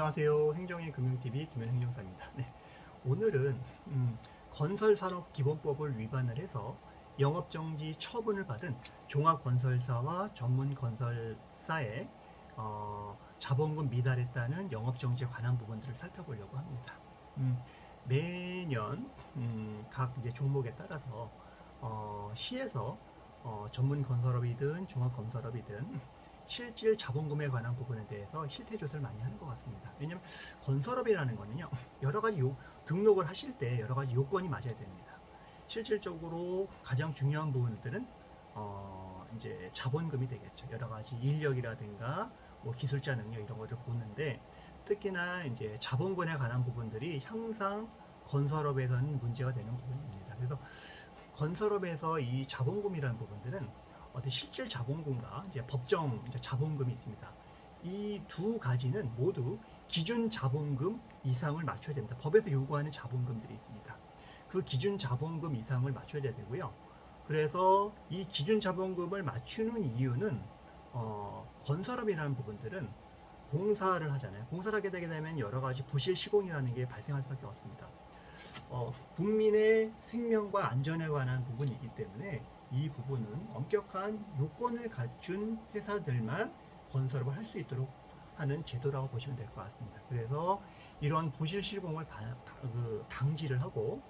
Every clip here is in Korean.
안녕하세요. 행정의 금융TV 김현행정사입니다. 네, 오늘은 건설산업기본법을 위반을 해서 영업정지 처분을 받은 종합건설사와 전문건설사의 자본금 미달했다는 영업정지에 관한 부분들을 살펴보려고 합니다. 매년 각 이제 종목에 따라서 시에서 전문건설업이든 종합건설업이든 실질 자본금에 관한 부분에 대해서 실태 조사를 많이 하는 것 같습니다. 왜냐하면 건설업이라는 거는요, 여러 가지 등록을 하실 때 여러 가지 요건이 맞아야 됩니다. 실질적으로 가장 중요한 부분들은 이제 자본금이 되겠죠. 여러 가지 인력이라든가 뭐 기술자 능력 이런 것들 보는데, 특히나 이제 자본금에 관한 부분들이 항상 건설업에서는 문제가 되는 부분입니다. 그래서 건설업에서 이 자본금이라는 부분들은 어떤 실질 자본금과 이제 법정 이제 자본금이 있습니다. 이 두 가지는 모두 기준 자본금 이상을 맞춰야 됩니다. 법에서 요구하는 자본금들이 있습니다. 그 기준 자본금 이상을 맞춰야 되고요. 그래서 이 기준 자본금을 맞추는 이유는 건설업이라는 부분들은 공사를 하잖아요. 공사를 하게 되게 되면 여러 가지 부실 시공이라는 게 발생할 수밖에 없습니다. 국민의 생명과 안전에 관한 부분이기 때문에 이 부분은 엄격한 요건을 갖춘 회사들만 건설업을 할 수 있도록 하는 제도라고 보시면 될 것 같습니다. 그래서 이런 부실 시공을 방지를 하고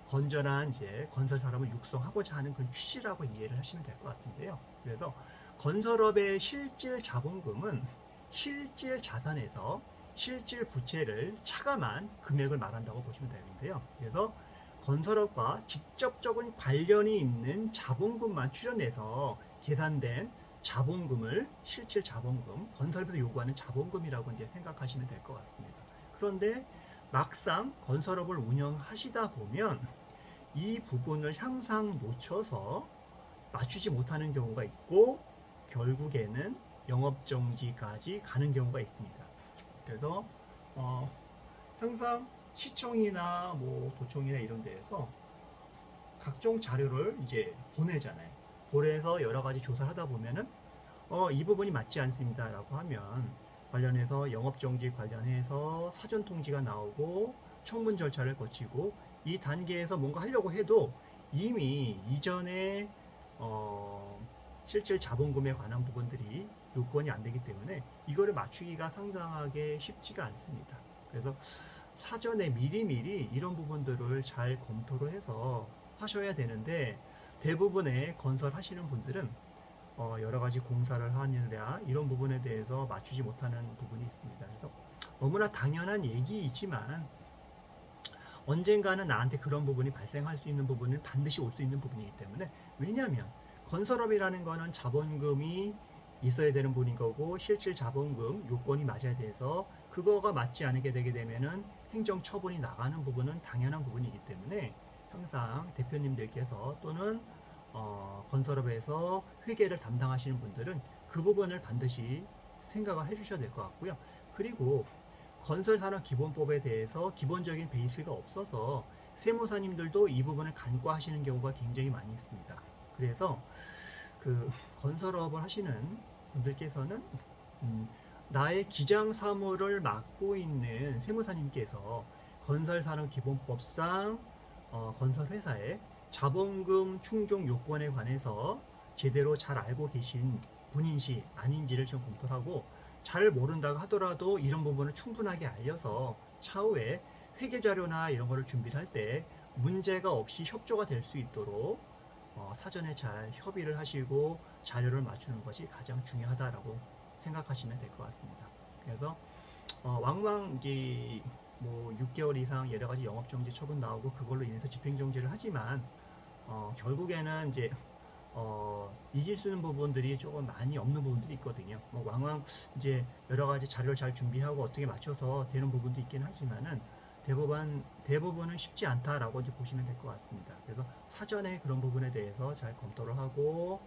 건전한 이제 건설 산업을 육성하고자 하는 그 취지라고 이해를 하시면 될 것 같은데요. 그래서 건설업의 실질 자본금은 실질 자산에서 실질 부채를 차감한 금액을 말한다고 보시면 되는데요. 그래서 건설업과 직접적인 관련이 있는 자본금만 출연해서 계산된 자본금을 실질 자본금, 건설업에서 요구하는 자본금이라고 이제 생각하시면 될 것 같습니다. 그런데 막상 건설업을 운영하시다 보면 이 부분을 항상 놓쳐서 맞추지 못하는 경우가 있고 결국에는 영업정지까지 가는 경우가 있습니다. 그래서 항상 시청이나 뭐 도청이나 이런 데에서 각종 자료를 이제 보내잖아요. 보내서 여러 가지 조사를 하다 보면은 이 부분이 맞지 않습니다라고 하면 관련해서 영업정지 관련해서 사전 통지가 나오고 청문 절차를 거치고 이 단계에서 뭔가 하려고 해도 이미 이전에 실질 자본금에 관한 부분들이 요건이 안 되기 때문에 이거를 맞추기가 상당하게 쉽지가 않습니다. 그래서 사전에 미리미리 이런 부분들을 잘 검토를 해서 하셔야 되는데, 대부분의 건설 하시는 분들은 여러 가지 공사를 하느라 이런 부분에 대해서 맞추지 못하는 부분이 있습니다. 그래서 너무나 당연한 얘기이지만 언젠가는 나한테 그런 부분이 발생할 수 있는 부분은 반드시 올 수 있는 부분이기 때문에, 왜냐하면 건설업이라는 거는 자본금이 있어야 되는 분인 거고 실질 자본금 요건이 맞아야 돼서 그거가 맞지 않게 되게 되면은 행정 처분이 나가는 부분은 당연한 부분이기 때문에 항상 대표님들께서 또는 건설업에서 회계를 담당하시는 분들은 그 부분을 반드시 생각을 해주셔야 될 것 같고요. 그리고 건설산업기본법에 대해서 기본적인 베이스가 없어서 세무사님들도 이 부분을 간과하시는 경우가 굉장히 많이 있습니다. 그래서 그 건설업을 하시는 분들께서는 나의 기장 사무를 맡고 있는 세무사님께서 건설산업기본법상 건설회사의 자본금 충족 요건에 관해서 제대로 잘 알고 계신 분인지 아닌지를 좀 검토를 하고, 잘 모른다고 하더라도 이런 부분을 충분하게 알려서 차후에 회계 자료나 이런 거를 준비를 할 때 문제가 없이 협조가 될 수 있도록 사전에 잘 협의를 하시고 자료를 맞추는 것이 가장 중요하다라고 생각하시면 될 것 같습니다. 그래서 왕왕 이게 뭐 6개월 이상 여러 가지 영업정지 처분 나오고 그걸로 인해서 집행정지를 하지만 결국에는 이제 이길 수 있는 부분들이 조금 많이 없는 부분들이 있거든요. 뭐 왕왕 이제 여러 가지 자료를 잘 준비하고 어떻게 맞춰서 되는 부분도 있긴 하지만은 대부분은 쉽지 않다라고 이제 보시면 될 것 같습니다. 그래서 사전에 그런 부분에 대해서 잘 검토를 하고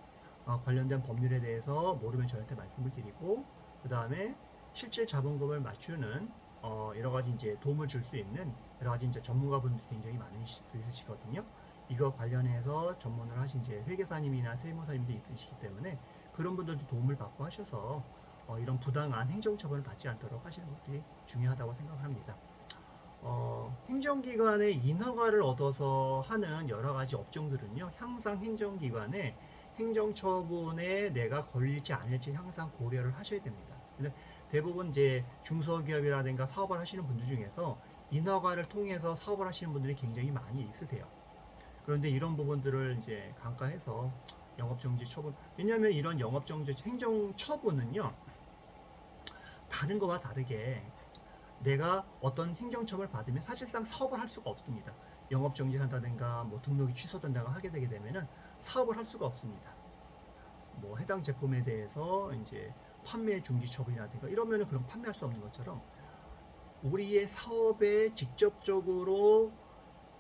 관련된 법률에 대해서 모르면 저한테 말씀을 드리고, 그 다음에 실질 자본금을 맞추는 여러 가지 이제 도움을 줄 수 있는 여러 가지 이제 전문가분들이 굉장히 있으시거든요. 이거 관련해서 전문을 하신 이제 회계사님이나 세무사님도 있으시기 때문에 그런 분들도 도움을 받고 하셔서 이런 부당한 행정처분을 받지 않도록 하시는 것들이 중요하다고 생각합니다. 행정기관의 인허가를 얻어서 하는 여러 가지 업종들은요, 항상 행정기관의 행정처분에 내가 걸릴지 아닐지 항상 고려를 하셔야 됩니다. 근데 대부분 이제 중소기업이라든가 사업을 하시는 분들 중에서 인허가를 통해서 사업을 하시는 분들이 굉장히 많이 있으세요. 그런데 이런 부분들을 이제 간과해서 영업정지 처분, 왜냐하면 이런 영업정지 행정처분은요, 다른 거와 다르게 내가 어떤 행정처분을 받으면 사실상 사업을 할 수가 없습니다. 영업 정지를 한다든가 뭐 등록이 취소된다고 하게 되게 되면은 사업을 할 수가 없습니다. 뭐 해당 제품에 대해서 이제 판매 중지 처분이라든가 이러면은 그럼 판매할 수 없는 것처럼 우리의 사업에 직접적으로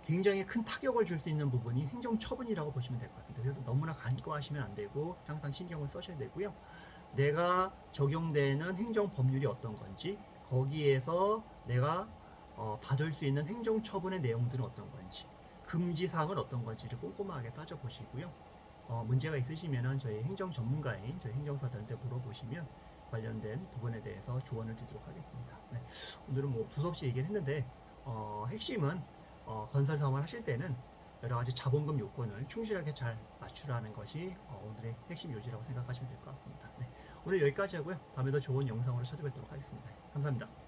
굉장히 큰 타격을 줄 수 있는 부분이 행정처분이라고 보시면 될 것 같습니다. 그래서 너무나 간과하시면 안 되고 항상 신경을 써셔야 되고요. 내가 적용되는 행정법률이 어떤 건지, 거기에서 내가 받을 수 있는 행정처분의 내용들은 어떤 건지, 금지사항은 어떤 건지를 꼼꼼하게 따져보시고요. 문제가 있으시면 저희 행정 전문가인 저희 행정사들한테 물어보시면 관련된 부분에 대해서 조언을 드리도록 하겠습니다. 네, 오늘은 뭐 두서없이 얘기를 했는데 핵심은 건설 사업을 하실 때는 여러 가지 자본금 요건을 충실하게 잘 맞추라는 것이 오늘의 핵심 요지라고 생각하시면 될 것 같습니다. 네, 오늘 여기까지 하고요. 다음에 더 좋은 영상으로 찾아뵙도록 하겠습니다. 감사합니다.